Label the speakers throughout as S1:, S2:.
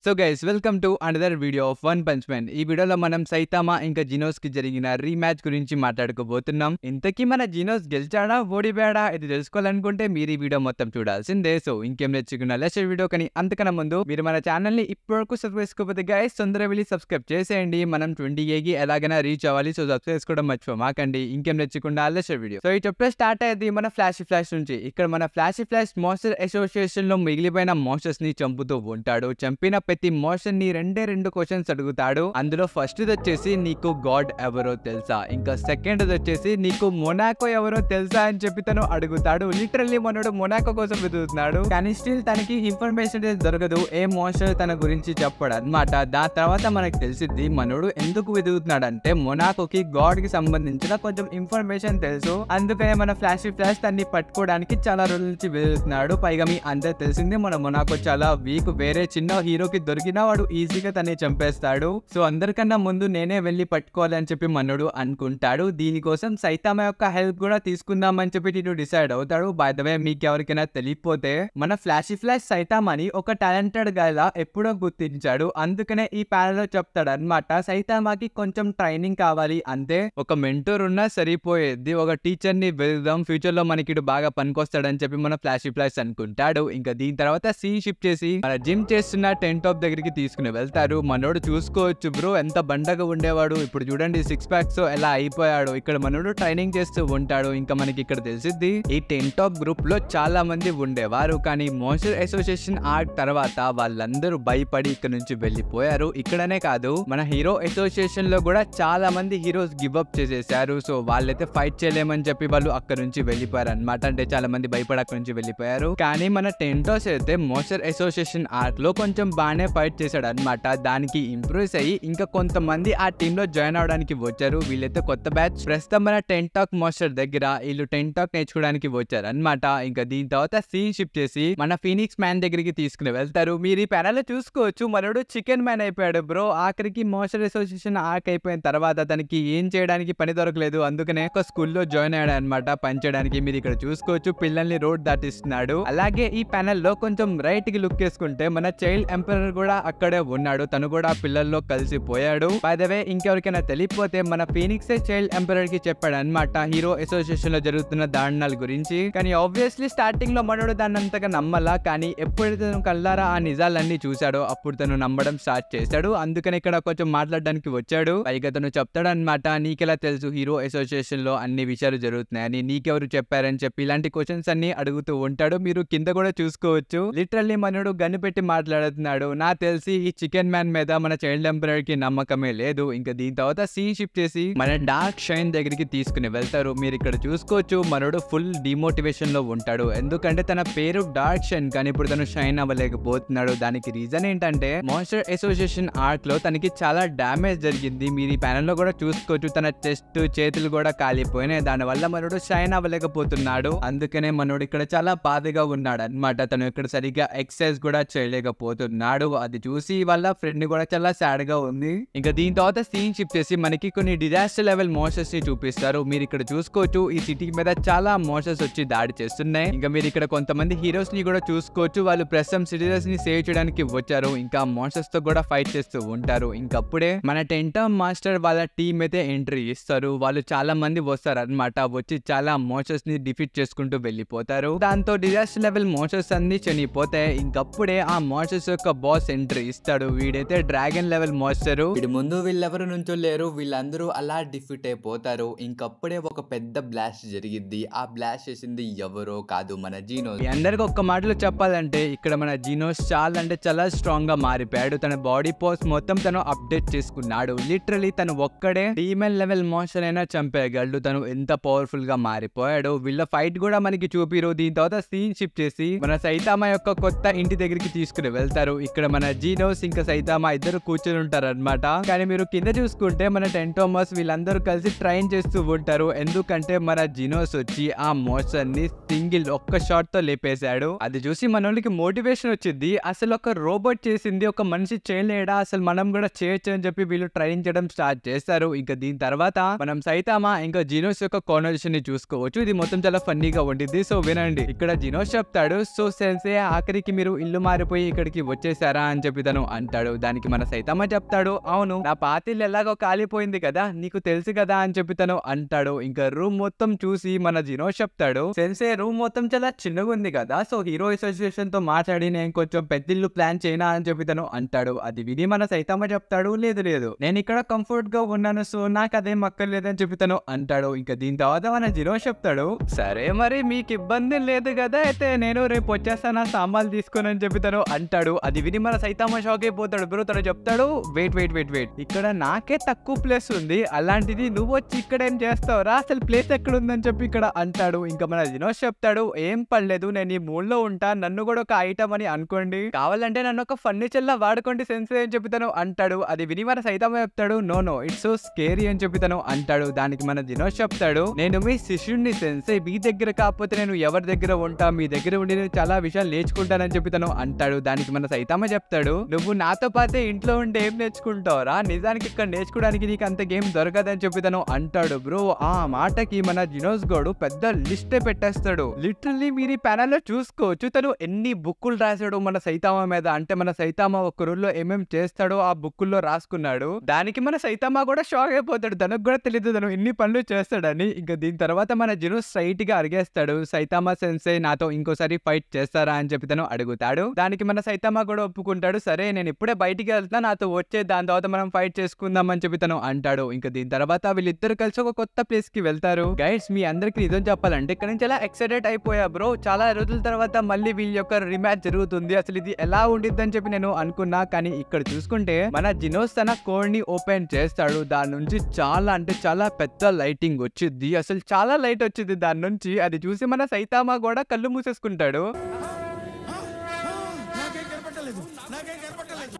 S1: So guys welcome to another video of one punch man. ఈ వీడియోలో మనం Saitama ఇంకా జినోస్ కి జరిగిన రీమ్యాచ్ గురించి మాట్లాడుకోబోతున్నాం. ఇంతకీ మన జినోస్ గెలిచాడా ఓడిపోయాడా ఇది తెలుసుకోవాలనుకుంటే మీరు ఈ వీడియో మొత్తం చూడాల్సిందే. సో ఇంకేం నేర్చుకున్న లెక్చర్ వీడియో కానీ అంతకన్నా ముందు మీరు మన ఛానల్ ని ఇప్పటివరకు సబ్స్క్రైబ్ చేసుకోకపోతే గైస్ తొందరగా వెళ్ళి సబ్స్క్రైబ్ చేసేయండి. మనం 20K కి ఎలాగైనా రీచ్ అవ్వాలి. సో సబ్స్క్రైబ్ చేసుకోవడం మర్చిపోమాకండి. ఇంకేం నేర్చుకున్న లెక్చర్ వీడియో. సో ఈ చెప్తే స్టార్ట్ అయ్యేది మన ఫ్లాష్ నుంచి. ఇక్కడ మన ఫ్లాష్ మాస్టర్ అసోసియేషన్ లో మిగిలిపోయిన మాస్టర్స్ ని చంపుతూ ఉంటాడు. చంపిన ప్రతి మోషన్ ని రెండు క్వశ్చన్స్ అడుగుతాడు. అందులో ఫస్ట్ వచ్చేసి నీకు గాడ్ ఎవరో తెలుసా, ఇంకా సెకండ్ వచ్చేసి నీకు మొనాకో ఎవరో తెలుసా అని చెప్పి తను అడుగుతాడు. లిటరల్లీ మనోడు మొనాకో కోసం వెతుకుతున్నాడు, కానీ స్టిల్ తనకి ఇన్ఫర్మేషన్ దొరకదు. ఏ మోస్టర్ తన గురించి చెప్పాడు అనమాట. దాని తర్వాత మనకు తెలిసింది మనోడు ఎందుకు వెతుకుతున్నాడు అంటే మొనాకోకి గాడ్ కి సంబంధించిన కొంచెం ఇన్ఫర్మేషన్ తెలుసు. అందుకనే మన ఫ్లాష్ తన్ని పట్టుకోవడానికి చాలా రోజుల నుంచి వెతుకుతున్నాడు. పైగా మీ అందరు తెలిసింది మన మొనాకో చాలా వీక్. వేరే చిన్న హీరోకి దొరికినా వాడు ఈజీగా తనే చంపేస్తాడు. సో అందరికన్నా ముందు నేనే వెళ్ళి పట్టుకోవాలి అని చెప్పి మనోడు అనుకుంటాడు. దీనికోసం సైతామా యొక్క హెల్ప్ కూడా తీసుకుందామని చెప్పి నేను డిసైడ్ అవుతాడు. బై ద వే మీకు ఎవరికైనా తెలియకపోతే మన ఫ్లాష్ సైతామాని ఒక టాలెంటెడ్ గా ఎప్పుడో గుర్తించాడు. అందుకనే ఈ ప్యానల్ లో చెప్తాడు అనమాట, సైతామాకి కొంచెం ట్రైనింగ్ కావాలి అంతే, ఒక మెంటోర్ ఉన్నా సరిపోయేది, ఒక టీచర్ ని వెళ్దాం, ఫ్యూచర్ లో మనకి ఇటు బాగా పనికొస్తాడని చెప్పి మన ఫ్లాష్ అనుకుంటాడు. ఇంకా దీని తర్వాత సీన్ షిఫ్ట్ చేసి మన జిమ్ చేస్తున్న టెంట్ టాప్ దగ్గరికి తీసుకుని వెళ్తారు. మనోడు చూసుకోవచ్చు బ్రో ఎంత బండగా ఉండేవాడు, ఇప్పుడు చూడండి 6 ప్యాక్స్ ఎలా అయిపోయాడు. ఇక్కడ మనోడు ట్రైనింగ్ చేస్తూ ఉంటాడు. ఇంకా మనకి ఇక్కడ తెలిసిద్ది ఈ టెంట్ టాప్ గ్రూప్ లో చాలా మంది ఉండేవారు, కానీ మోస్టర్ అసోసియేషన్ ఆర్ట్ తర్వాత వాళ్ళందరూ భయపడి ఇక్కడ నుంచి వెళ్ళిపోయారు. ఇక్కడనే కాదు మన హీరో అసోసియేషన్ లో కూడా చాలా మంది హీరోస్ గివ్ అప్ చేసేసారు. సో వాళ్ళైతే ఫైట్ చేయలేమని చెప్పి వాళ్ళు అక్కడ నుంచి వెళ్ళిపోయారు అనమాట. అంటే చాలా మంది భయపడి అక్కడ నుంచి వెళ్ళిపోయారు. కానీ మన టెంటోస్ అయితే మోస్టర్ అసోసియేషన్ ఆర్ట్ లో కొంచెం బాగానే ఫైట్ చేశాడు అనమాట. దానికి ఇంప్రూవ్ అయ్యి ఇంకా కొంతమంది ఆ టీమ్ లో జాయిన్ అవడానికి వచ్చారు. వీళ్ళైతే కొత్త బ్యాచ్. ప్రస్తుతం మన టెంట్ టాక్ మాస్టర్ దగ్గర వీళ్ళు టెంట్ టాక్ నేర్చుకోవడానికి వచ్చారు అనమాట. ఇంకా దీని తర్వాత సీన్ షిఫ్ట్ చేసి మన ఫీనిక్స్ మ్యాన్ దగ్గరికి తీసుకుని వెళ్తారు. మీరు ఈ ప్యానల్ లో చూసుకోవచ్చు మనోడు చికెన్ మ్యాన్ అయిపోయాడు బ్రో. ఆఖరికి మోస్టర్ అసోసియేషన్ ఆర్క్ అయిపోయిన తర్వాత తనకి ఏం చేయడానికి పని దొరకలేదు. అందుకనే ఒక స్కూల్లో జాయిన్ అయ్యాడు అనమాట పని చేయడానికి. మీరు ఇక్కడ చూసుకోవచ్చు పిల్లల్ని రోడ్ దాటిస్తున్నాడు. అలాగే ఈ ప్యానల్ లో కొంచెం రైట్ కి లుక్ చేసుకుంటే మన చైల్డ్ ఎంపరర్ కూడా అక్కడే ఉన్నాడు. తను కూడా పిల్లల్లో కలిసిపోయాడు. బై ద వే ఇంకెవరికైనా తెలియపోతే మన ఫీనిక్స్ చైల్డ్ ఎంపరర్ కి చెప్పాడు అనమాట హీరో అసోసియేషన్ లో జరుగుతున్న దారుణాల గురించి. కానీ ఆబ్వియస్లీ స్టార్టింగ్ లో మనోడు దాన్ని అంతగా నమ్మలా, కానీ ఎప్పుడైతే తను కళ్ళారా ఆ నిజాలన్నీ చూశాడో అప్పుడు తను నమ్మడం స్టార్ట్ చేశాడు. అందుకని ఇక్కడ కొంచెం మాట్లాడడానికి వచ్చాడు. పైగా తను చెప్తాడు అనమాట, నీకెలా తెలుసు హీరో అసోసియేషన్ లో అన్ని విషయాలు జరుగుతున్నాయని, నీకెవరు చెప్పారని చెప్పి ఇలాంటి క్వశ్చన్స్ అన్ని అడుగుతూ ఉంటాడు. మీరు కింద కూడా చూసుకోవచ్చు లిటరల్లీ మనోడు గన్ను పెట్టి మాట్లాడుతున్నాడు. నా తెలిసి ఈ చికెన్ మ్యాన్ మీద మన చైల్డ్ ఎంపరర్ కి నమ్మకమే లేదు. ఇంకా దీని తర్వాత సీన్ షిఫ్ట్ చేసి మన డార్క్ షైన్ దగ్గరికి తీసుకుని వెళ్తారు. మీరు ఇక్కడ చూసుకోవచ్చు మనోడు ఫుల్ డిమోటివేషన్ లో ఉంటాడు. ఎందుకంటే తన పేరు డార్క్ షైన్, కానీ ఇప్పుడు తను షైన్ అవ్వలేకపోతున్నాడు. దానికి రీజన్ ఏంటంటే మాస్టర్ అసోసియేషన్ ఆర్క్ లో తనకి చాలా డామేజ్ జరిగింది. మీరు ఈ ప్యానల్ లో కూడా చూసుకోవచ్చు తన చెస్ట్ చేతులు కూడా కాలిపోయినాయి. దాని వల్ల మనోడు షైన్ అవ్వలేకపోతున్నాడు. అందుకనే మనోడు ఇక్కడ చాలా బాధగా ఉన్నాడు అనమాట. తను ఇక్కడ సరిగ్గా ఎక్సర్సైజ్ కూడా చేయలేకపోతున్నాడు. అది చూసి వాళ్ళ ఫ్రెండ్ కూడా చాలా సాడ్ గా ఉంది. ఇంకా దీని తర్వాత సీన్ షిఫ్ట్ చేసి మనకి కొన్ని డిజాస్టర్ లెవెల్ మోస్టర్స్ ని చూపిస్తారు. మీరు ఇక్కడ చూసుకోవచ్చు ఈ సిటీ మీద చాలా మోస్టర్స్ వచ్చి దాడి చేస్తున్నాయి. ఇంకా మీరు ఇక్కడ కొంతమంది హీరోస్ ని కూడా చూసుకోవచ్చు. వాళ్ళు ప్రస్తుతం సిటిజన్స్ ని సేవ్ చేయడానికి వచ్చారు. ఇంకా మోస్టర్స్ తో కూడా ఫైట్ చేస్తూ ఉంటారు. ఇంకప్పుడే మన టెంటమ్ మాస్టర్ వాళ్ళ టీమ్ అయితే ఎంట్రీ ఇస్తారు. వాళ్ళు చాలా మంది వస్తారు అనమాట. వచ్చి చాలా మోస్టర్స్ ని డిఫీట్ చేసుకుంటూ వెళ్ళిపోతారు. దాంతో డిజాస్టర్ లెవెల్ మోస్టర్స్ అన్ని చనిపోతాయి. ఇంకప్పుడే ఆ మోస్టర్స్ యొక్క బాస్ ఎంట్రీ ఇస్తాడు. వీడైతే డ్రాగన్ లెవెల్ మోస్టర్. వీడి ముందు వీళ్ళెవరు నుంచో లేరు, వీళ్ళందరూ అలా డిఫీట్ అయిపోతారు. ఇంకప్పుడే ఒక పెద్ద బ్లాస్ట్ జరిగిద్ది. ఆ బ్లాస్ట్ చేసింది ఎవరో కాదు మన జీనోస్. అందరికి ఒక్క మాటలో చెప్పాలంటే ఇక్కడ మన జీనోస్ చాలా అంటే చాలా స్ట్రాంగ్ గా మారిపోయాడు. తన బాడీ పోస్ మొత్తం తను అప్డేట్ చేసుకున్నాడు. లిటరలీ తను ఒక్కడే డీమన్ లెవెల్ మోస్టర్ అయినా చంపేయగలడు. తను ఎంత పవర్ఫుల్ గా మారిపోయాడు. వీళ్ళ ఫైట్ కూడా మనకి చూపిరు. దీని తర్వాత సీన్ షిఫ్ట్ చేసి మన సైతామా యొక్క కొత్త ఇంటి దగ్గరికి తీసుకుని వెళ్తారు. ఇక్కడ మన జీనోస్ ఇంకా సైతామా ఇద్దరు కూర్చొని ఉంటారు అనమాట. కానీ మీరు కింద చూసుకుంటే మన టెంటోమస్ వీళ్ళందరూ కలిసి ట్రైన్ చేస్తూ ఉంటారు. ఎందుకంటే మన జీనోస్ వచ్చి ఆ మోస్టర్ ని సింగిల్ ఒక్క షాట్ తో లేపేశాడు. అది చూసి మనోళ్ళకి మోటివేషన్ వచ్చింది. అసలు ఒక రోబోట్ చేసింది ఒక మనిషి చేయలేడా, అసలు మనం కూడా చేయొచ్చు అని చెప్పి వీళ్ళు ట్రైన్ చేయడం స్టార్ట్ చేస్తారు. ఇంకా దీని తర్వాత మనం సైతామా ఇంకా జీనోస్ యొక్క కాన్వర్సేషన్ ని చూసుకోవచ్చు. ఇది మొత్తం చాలా ఫన్నీగా ఉండిద్ది. సో వినండి. ఇక్కడ జీనోస్ చెప్తాడు, సో సెన్సే ఆఖరికి మీరు ఇల్లు మారిపోయి ఇక్కడికి వచ్చేసారా, చేస్తారా అని చెప్పి తను అంటాడు. దానికి మన సైతామా చెప్తాడు, అవును నా పాత ఇల్లు ఎలాగో కాలిపోయింది కదా, నీకు తెలుసు కదా అని చెప్పి తను అంటాడు. ఇంకా రూమ్ మొత్తం చూసి మన జినో చెప్తాడు, సెన్సే రూమ్ మొత్తం చాలా చిన్నగా ఉంది కదా, సో హీరో అసోసియేషన్ తో మాట్లాడి నేను కొంచెం పెద్ద ఇల్లు ప్లాన్ చేయనా అని చెప్పి తను అంటాడు. అది విని మన సైతామా చెప్తాడు, లేదు లేదు నేను ఇక్కడ కంఫర్ట్ గా ఉన్నాను, సో నాకు అదేం అక్కర్లేదని చెప్పి తను అంటాడు. ఇంకా దీని తర్వాత మన జినో చెప్తాడు, సరే మరి మీకు ఇబ్బంది లేదు కదా, అయితే నేను రేపు వచ్చేస్తాను సామాన్లు తీసుకొని అని చెప్పి తను అంటాడు. అది విని మన సైతామా షాక్ అయిపోతాడు. బ్రో తను చెప్తాడు, వెయిట్ వెయిట్ వెయిట్ వెయిట్ ఇక్కడ నాకే తక్కువ ప్లేస్ ఉంది, అలాంటిది నువ్వు వచ్చి ఇక్కడ ఏం చేస్తావురా, అసలు ప్లేస్ ఎక్కడ ఉందని చెప్పి ఇక్కడ అంటాడు. ఇంకా మన జినోస్ చెప్తాడు, ఏం పర్లేదు నేను ఈ మూడ్లో ఉంటా, నన్ను కూడా ఒక ఐటమ్ అని అనుకోండి, కావాలంటే నన్ను ఒక ఫర్నిచర్ లా వాడుకోండి సెన్సే అని చెప్పి తను అంటాడు. అది విని మన సైతామా చెప్తాడు, no no it's so scary అని చెప్పి తను అంటాడు. దానికి మన జినోస్ చెప్తాడు, నేను మీ శిష్యుడిని సెన్సే, మీ దగ్గర కాకపోతే నేను ఎవరి దగ్గర ఉంటా, మీ దగ్గర ఉండి నేను చాలా విషయాలు నేర్చుకుంటానని చెప్పి తను అంటాడు. దానికి మన సైతామా చెప్తాడు, నువ్వు నాతో పాటే ఇంట్లో ఉంటే ఏం నేర్చుకుంటావురా, నిజానికి ఇక్కడ నేర్చుకోవడానికి నీకు అంత గేమ్ దొరకదని చెప్పి తను అంటాడు. బ్రో ఆ మాటకి మన జినోస్ గోడు పెద్ద లిస్టే పెట్టేస్తాడు. లిటరల్లీ మీరు ఈ ప్యానల్ లో చూసుకోవచ్చు తను ఎన్ని బుక్కులు రాశాడు మన సైతామా మీద, అంటే మన సైతామా ఒక్క రోజులో ఏమేం చేస్తాడో ఆ బుక్కుల్లో రాసుకున్నాడు. దానికి మన సైతామా కూడా షాక్ అయిపోతాడు, తనకు కూడా తెలియదు తను ఎన్ని పనులు చేస్తాడని. ఇంకా దీని తర్వాత మన జినోస్ స్ట్రైట్ గా అడిగేస్తాడు, సైతామా సెన్సే నాతో ఇంకోసారి ఫైట్ చేస్తారా అని చెప్పి తను అడుగుతాడు. దానికి మన సైతామా కూడా ఒప్పుకుంటాడు, సరే నేను ఇప్పుడే బయటికి వెళ్తున్నా, నాతో వచ్చే దాని తర్వాత మనం ఫైట్ చేసుకుందాం అని చెప్పి తను అంటాడు. ఇంకా దీని తర్వాత వీళ్ళిద్దరు కలిసి ఒక కొత్త ప్లేస్ కి వెళ్తారు. గైడ్స్ మీ అందరికి నిజం చెప్పాలంటే ఇక్కడ నుంచి చాలా ఎక్సైటెడ్ అయిపోయా బ్రో, చాలా రోజుల తర్వాత మళ్ళీ వీళ్ళ యొక్క రిమ్యాచ్ జరుగుతుంది, అసలు ఇది ఎలా ఉండిద్ది అని చెప్పి నేను అనుకున్నా. కానీ ఇక్కడ చూసుకుంటే మన జినోస్ తన కోడ్ ని ఓపెన్ చేస్తాడు, దాని నుంచి చాలా అంటే చాలా పెద్ద లైటింగ్ వచ్చింది, అసలు చాలా లైట్ వచ్చింది దాని నుంచి. అది చూసి మన సైతామా కూడా కళ్ళు మూసేసుకుంటాడు.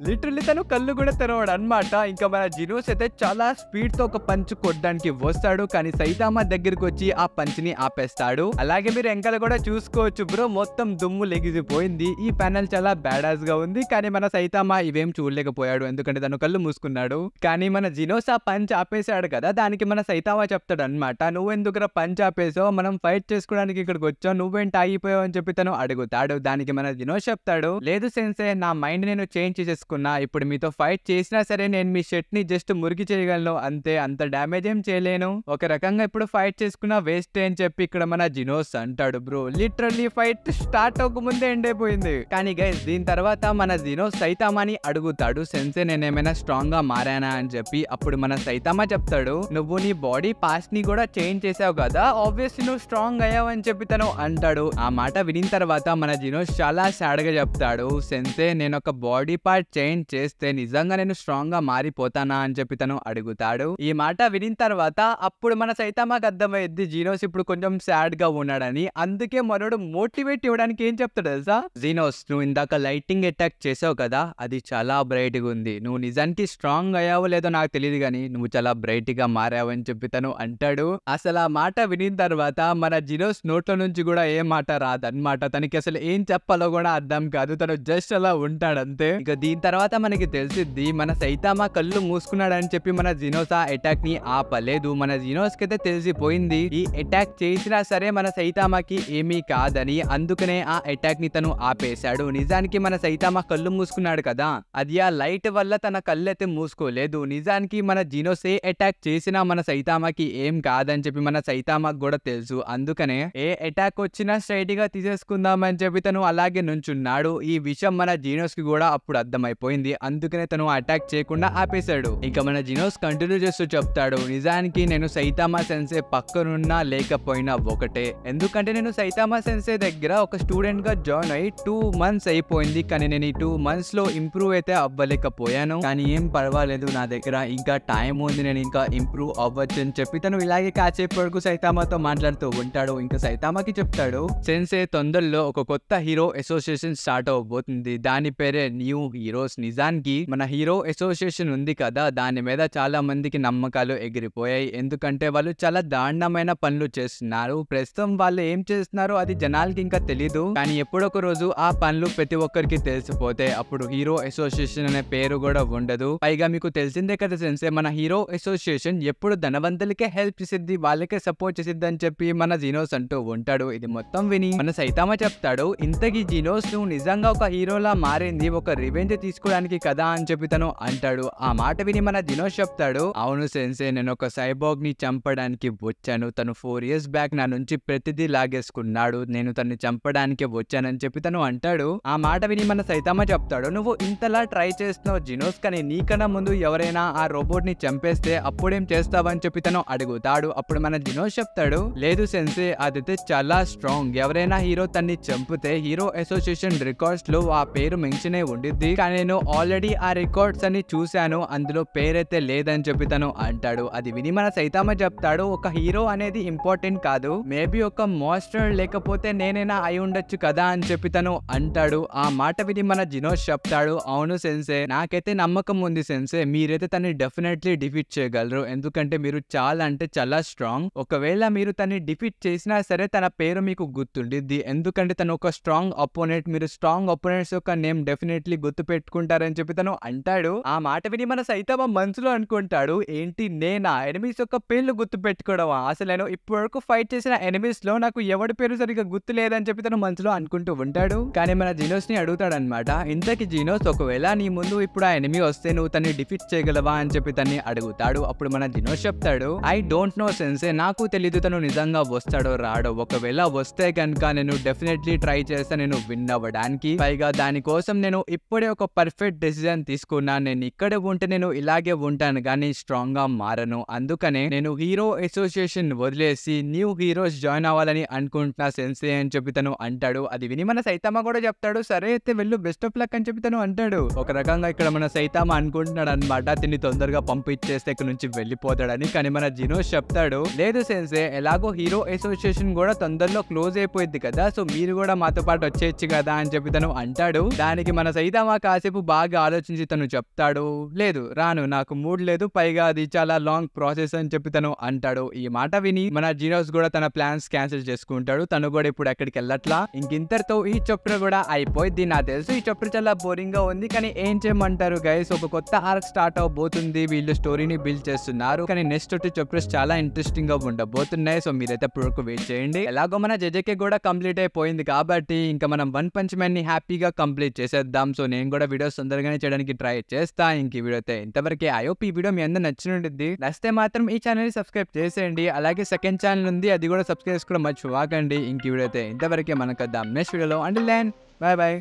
S1: లిటరల్లీ తను కళ్ళు కూడా తెరవాడు అనమాట. ఇంకా మన జినోస్ అయితే చాలా స్పీడ్ తో ఒక పంచ్ కొట్టడానికి వస్తాడు, కానీ సైతామా దగ్గరికి వచ్చి ఆ పంచ్ ని ఆపేస్తాడు. అలాగే మీరు ఎంకలు కూడా చూసుకోవచ్చు బ్రో, మొత్తం దుమ్ము లెగిసిపోయింది. ఈ ప్యానెల్ చాలా బ్యాడాస్ గా ఉంది, కానీ మన సైతామా ఇవేం చూడలేకపోయాడు ఎందుకంటే తను కళ్ళు మూసుకున్నాడు. కానీ మన జినోస్ ఆ పంచ్ ఆపేశాడు కదా, దానికి మన సైతామా చెప్తాడు అనమాట, నువ్వెందుకు పంచ్ ఆపేసావు, మనం ఫైట్ చేసుకోవడానికి ఇక్కడికి వచ్చావు, నువ్వేంటి ఆగిపోయావు అని చెప్పి తను అడుగుతాడు. దానికి మన జినోస్ చెప్తాడు, లేదు సెన్సే నా మైండ్ నేను చేంజ్ చేసేసుకున్నా, ఇప్పుడు మీతో ఫైట్ చేసినా సరే నేను మీ షర్ట్ ని జస్ట్ మురికి చేయగలను అంతే, అంత డ్యామేజ్ ఏం చేయలేను, ఒక రకంగా ఇప్పుడు ఫైట్ చేసుకున్నా వేస్ట్ అని చెప్పి ఇక్కడ మన జినోస్ అంటాడు. బ్రో లిటరల్లీ ఫైట్ స్టార్ట్ అవ్వక ముందే ఎండ్ అయిపోయింది. కానీ గైస్ దీని తర్వాత మన జినోస్ సైతామాని అడుగుతాడు, సెన్సే నేనేమైనా స్ట్రాంగ్ గా మారానా అని చెప్పి. అప్పుడు మన సైతామా చెప్తాడు, నువ్వు నీ బాడీ పాస్ట్ ని కూడా చేంజ్ చేసావు కదా, ఆబ్వియస్లీ నువ్వు స్ట్రాంగ్ అయ్యావు అని చెప్పి తను అంటాడు. ఆ మాట వినిన తర్వాత మన జినోస్ చాలా సాడ్ గా చెప్తాడు, సెన్సే నేను ఒక బాడీ పార్ట్ చేంజ్ చేస్తే నిజంగా నేను స్ట్రాంగ్ గా మారిపోతానా అని చెప్పి తను అడుగుతాడు. ఈ మాట వినిన తర్వాత అప్పుడు మన సైతామాకి అర్థమైంది జినోస్ ఇప్పుడు కొంచెం సాడ్ గా ఉన్నాడని. అందుకే మనోడు మోటివేట్ ఇవ్వడానికి ఏం చెప్తాడు తెలుసా, జినోస్ నువ్వు ఇందాక లైటింగ్ అటాక్ చేసావు కదా, అది చాలా బ్రైట్ గా ఉంది, నువ్వు నిజానికి స్ట్రాంగ్ అయ్యావో లేదో నాకు తెలియదు కానీ నువ్వు చాలా బ్రైట్ గా మారావు అని చెప్పి తను అంటాడు. అసలు ఆ మాట వినిన తర్వాత మన జినోస్ నోట్ల నుంచి కూడా ఏ మాట రాదన్నమాట, తనకి అసలు ఏం చెప్పాలో కూడా అర్థం కాదు, తను జస్ట్ అలా ఉంటాడు అంతే. ఇక దీని తర్వాత మనకి తెలిసిద్ది మన సైతామా కళ్ళు మూసుకున్నాడని చెప్పి మన జినోస్ ఆ అటాక్ ని ఆపలేదు. మన జినోస్ కి అయితే తెలిసిపోయింది ఈ అటాక్ చేసినా సరే మన సైతామాకి ఏమీ కాదని, అందుకనే ఆ అటాక్ ని తను ఆపేశాడు. నిజానికి మన సైతామా కళ్ళు మూసుకున్నాడు కదా, అది ఆ లైట్ వల్ల తన కళ్ళు అయితే మూసుకోలేదు. నిజానికి మన జినోస్ ఏ అటాక్ చేసినా మన సైతామాకి ఏం కాదని చెప్పి మన సైతామాకి కూడా తెలుసు. అందుకనే ఏ అటాక్ వచ్చినా స్ట్రైట్ గా తీసేసుకుందామని చెప్పి తను అలాగే నుంచున్నాడు. ఈ విషయం మన జినోస్ కి కూడా అప్పుడు అర్థమైపోయింది, అందుకనే తను అటాక్ చేయకుండా ఆపేశాడు. ఇంకా మన జినోస్ కంటిన్యూ చేస్తూ చెప్తాడు, నిజానికి నేను సైతామా సెన్సే పక్కనున్నా లేకపోయినా ఒకటే, ఎందుకంటే నేను సైతామా సెన్సే దగ్గర ఒక స్టూడెంట్ గా జాయిన్ అయ్యి 2 months అయిపోయింది, కానీ నేను ఈ 2 months లో ఇంప్రూవ్ అయితే అవ్వలేకపోయాను, కానీ ఏం పర్వాలేదు నా దగ్గర ఇంకా టైం ఉంది, నేను ఇంకా ఇంప్రూవ్ అవ్వచ్చు అని చెప్పి తను ఇలాగే కాసేపు వరకు సైతామాతో మాట్లాడుతూ ఉంటాడు. ఇంకా సైతామాకి చెప్తాడు, సెన్సే తొందరలో ఒక కొత్త హీరో అసోసియేషన్ స్టార్ట్ అవబోతుంది, దాని పేరే న్యూ హీరో జినోస్. నిజానికి మన హీరో అసోసియేషన్ ఉంది కదా, దాని మీద చాలా మందికి నమ్మకాలు ఎగిరిపోయాయి. ఎందుకంటే వాళ్ళు చాలా దారుణమైన పనులు చేస్తున్నారు. ప్రస్తుతం వాళ్ళు ఏం చేస్తున్నారో అది జనాలకి ఇంకా తెలీదు. కానీ ఎప్పుడొక రోజు ఆ పనులు ప్రతి ఒక్కరికి తెలిసిపోతే అప్పుడు హీరో అసోసియేషన్ అనే పేరు కూడా ఉండదు. పైగా మీకు తెలిసిందే కదా సెన్సే, మన హీరో అసోసియేషన్ ఎప్పుడు ధనవంతులకే హెల్ప్ చేసిద్ది, వాళ్ళకే సపోర్ట్ చేసిద్ది అని చెప్పి మన జినోస్ అంటూ ఉంటాడు. ఇది మొత్తం విని మన సైతామా చెప్తాడు, ఇంతకీ జినోస్ నువ్వు నిజంగా ఒక హీరోలా మారింది ఒక రివెంజ్ తీసుకోవడానికి కదా అని చెప్పి తను అంటాడు. ఆ మాట విని మన జినోస్ చెప్తాడు, అవును సెన్సే, నేను ఒక సైబాగ్ ని చంపడానికి వచ్చాను. తను 4 years బ్యాక్ నా నుంచి ప్రతిదీ లాగేసుకున్నాడు. నేను తన్ని చంపడానికి వచ్చానని చెప్పి తను అంటాడు. ఆ మాట విని మన సైతామా చెప్తాడు, నువ్వు ఇంతలా ట్రై చేస్తున్నావు జినోస్, కానీ నీకన్నా ముందు ఎవరైనా ఆ రోబోట్ ని చంపేస్తే అప్పుడేం చేస్తావని చెప్పి తను అడుగుతాడు. అప్పుడు మన జినోస్ చెప్తాడు, లేదు సెన్సే, అదైతే చాలా స్ట్రాంగ్. ఎవరైనా హీరో తన్ని చంపితే హీరో అసోసియేషన్ రికార్డ్స్ లో ఆ పేరు మెన్షన్ అయి ఉండిద్ది. కానీ నేను ఆల్రెడీ ఆ రికార్డ్స్ అని చూశాను, అందులో పేరైతే లేదని చెప్పి తను అంటాడు. అది విని మన సైతామా చెప్తాడు, ఒక హీరో అనేది ఇంపార్టెంట్ కాదు, మేబీ ఒక మాస్టర్ లేకపోతే నేనైనా అయి ఉండొచ్చు కదా అని చెప్పి తను అంటాడు. ఆ మాట విని మన జినోస్ చెప్తాడు, అవును సెన్సే, నాకైతే నమ్మకం ఉంది సెన్సే, మీరైతే తన్ని డెఫినెట్లీ డిఫీట్ చేయగలరు. ఎందుకంటే మీరు చాలా అంటే చాలా స్ట్రాంగ్. ఒకవేళ మీరు తన్ని డిఫీట్ చేసినా సరే తన పేరు మీకు గుర్తుండిద్ది. ఎందుకంటే తను ఒక స్ట్రాంగ్ అపోనెంట్. మీరు స్ట్రాంగ్ అపోనెంట్స్ యొక్క నేమ్ డెఫినెట్లీ గుర్తు పెట్టుకుంటారని చెప్పి తను అంటాడు. ఆ మాట విని మన సైతామా మనసులో అనుకుంటాడు, ఏంటి నేనా ఎనిమీస్ యొక్క పేర్లు గుర్తు పెట్టుకోవడమా? అసలు నేను ఇప్పటివరకు ఫైట్ చేసిన ఎనిమీస్ లో నాకు ఎవడి పేరు సరిగ్గా గుర్తు లేదని చెప్పి తను మనసులో అనుకుంటూ ఉంటాడు. కానీ మన జినోస్ ని అడుగుతాడనమాట, ఇంతకి జినోస్, ఒకవేళ నీ ముందు ఇప్పుడు ఆ ఎనిమీ వస్తే నువ్వు తన్ని డిఫీట్ చేయగలవా అని చెప్పి తన్ని అడుగుతాడు. అప్పుడు మన జినోస్ చెప్తాడు, ఐ డోంట్ నో సెన్సే, నాకు తెలీదు తను నిజంగా వస్తాడో రాడో. ఒకవేళ వస్తే కనుక నేను డెఫినెట్లీ ట్రై చేస్తా నేను విన్ అవ్వడానికి. పైగా దానికోసం నేను ఇప్పుడే ఒక పర్ఫెక్ట్ డెసిజన్ తీసుకున్నాను. నేను ఇక్కడే ఉంటే నేను ఇలాగే ఉంటాను కానీ స్ట్రాంగ్ గా మారను. అందుకనే నేను హీరో అసోసియేషన్ వదిలేసి న్యూ హీరోస్ జాయిన్ అవ్వాలని అనుకుంటున్నా సెన్సే అని చెప్పి తను అంటాడు. అది విని మన సైతామా కూడా చెప్తాడు, సరే అయితే వెళ్ళు, బెస్ట్ ఆఫ్ లక్ అని చెప్పి తను అంటాడు. ఒక రకంగా ఇక్కడ మన సైతామా అనుకుంటున్నాడు అనమాట, తిని తొందరగా పంపించేస్తే ఇక్కడ నుంచి వెళ్ళిపోతాడని. కానీ మన జినోస్ చెప్తాడు, లేదు సెన్సే, ఎలాగో హీరో అసోసియేషన్ కూడా తొందరలో క్లోజ్ అయిపోయింది కదా, సో మీరు కూడా మాతో పాటు వచ్చేయచ్చు కదా అని చెప్పి తను అంటాడు. దానికి మన సైతామా కాసేపు బాగా ఆలోచించి తను చెప్తాడు, లేదు రాను, నాకు మూడ్ లేదు, పైగా అది చాలా లాంగ్ ప్రాసెస్ అని చెప్పి తను అంటాడు. ఈ మాట విని మన జినోస్ కూడా తన ప్లాన్స్ క్యాన్సిల్ చేసుకుంటాడు. తను కూడా ఇప్పుడు ఎక్కడికి వెళ్ళట్లా. ఇంకింతటితో ఈ చాప్టర్ కూడా అయిపోయింది. నాకు తెలుసు ఈ చాప్టర్ చాలా బోరింగ్ గా ఉంది, కానీ ఏం చేయమంటారు గైస్, ఒక కొత్త ఆర్క్ స్టార్ట్ అవబోతుంది. వీళ్ళు స్టోరీని బిల్డ్ చేస్తున్నారు, కానీ నెక్స్ట్ చాప్టర్స్ చాలా ఇంట్రెస్టింగ్ గా ఉండబోతున్నాయి. సో మీరైతే ఇప్పుడు వెయిట్ చేయండి. ఎలాగో మన జేజేకే కూడా కంప్లీట్ అయిపోయింది కాబట్టి ఇంకా మనం వన్ పంచ్ మ్యాన్ ని హ్యాపీగా కంప్లీట్ చేసేద్దాం. సో నేను కూడా వీడియోస్ తొందరగానే చేయడానికి ట్రై చేస్తా. ఇంక ఈ వీడియో అయితే ఇంతవరకే. ఐ హోప్ ఈ వీడియో మీ అందరూ నచ్చినట్టుంది. నచ్చితే మాత్రం ఈ ఛానల్ ని సబ్స్క్రైబ్ చేసేయండి. అలాగే సెకండ్ ఛానల్ ఉంది, అది కూడా సబ్స్క్రైబ్ కూడా మర్చిపోకండి. ఇంక ఈ వీడియో అయితే ఇంతవరకే. మనకు నెక్స్ట్ వీడియోలో. Until then bye by.